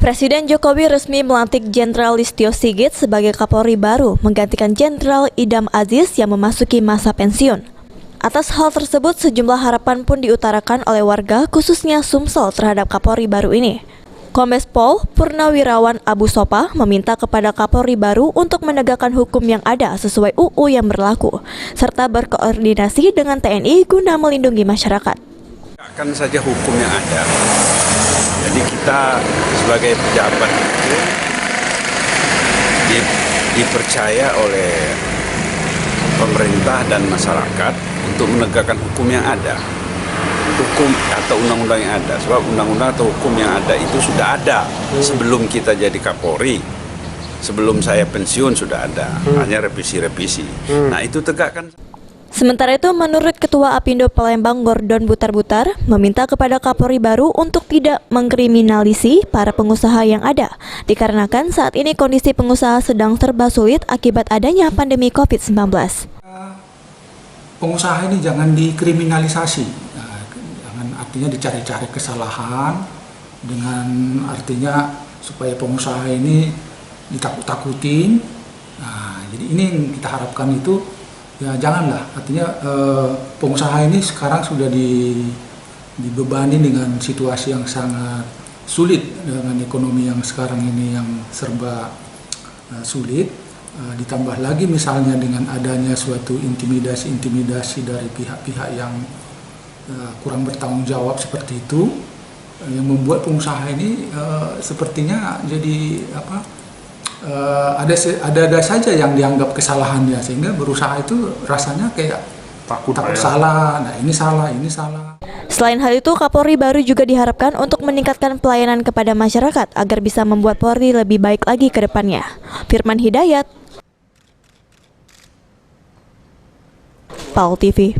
Presiden Jokowi resmi melantik Jenderal Listio Sigit sebagai Kapolri baru, menggantikan Jenderal Idam Aziz yang memasuki masa pensiun. Atas hal tersebut, sejumlah harapan pun diutarakan oleh warga, khususnya Sumsel terhadap Kapolri baru ini. Kombes Pol Purnawirawan Abu Sopah meminta kepada Kapolri baru untuk menegakkan hukum yang ada sesuai UU yang berlaku, serta berkoordinasi dengan TNI guna melindungi masyarakat. Akan saja hukum yang ada. Jadi kita sebagai pejabat itu dipercaya oleh pemerintah dan masyarakat untuk menegakkan hukum yang ada. Hukum atau undang-undang yang ada. Sebab undang-undang atau hukum yang ada itu sudah ada sebelum kita jadi Kapolri. Sebelum saya pensiun sudah ada. Hanya revisi-revisi. Nah, itu tegakkan. Sementara itu, menurut Ketua Apindo Palembang Gordon Butar-Butar, meminta kepada Kapolri baru untuk tidak mengkriminalisi para pengusaha yang ada, dikarenakan saat ini kondisi pengusaha sedang serba sulit akibat adanya pandemi COVID-19. Pengusaha ini jangan dikriminalisasi, jangan artinya dicari-cari kesalahan, dengan artinya supaya pengusaha ini ditakut-takutin. Nah, jadi ini yang kita harapkan itu. Ya janganlah, artinya pengusaha ini sekarang sudah dibebani dengan situasi yang sangat sulit, dengan ekonomi yang sekarang ini yang serba sulit, ditambah lagi misalnya dengan adanya suatu intimidasi dari pihak-pihak yang kurang bertanggung jawab seperti itu, yang membuat pengusaha ini sepertinya jadi ada saja yang dianggap kesalahannya, sehingga berusaha itu rasanya kayak takut salah. Nah, ini salah. Selain hal itu, Kapolri baru juga diharapkan untuk meningkatkan pelayanan kepada masyarakat agar bisa membuat Polri lebih baik lagi ke depannya. Firman Hidayat, PAL TV.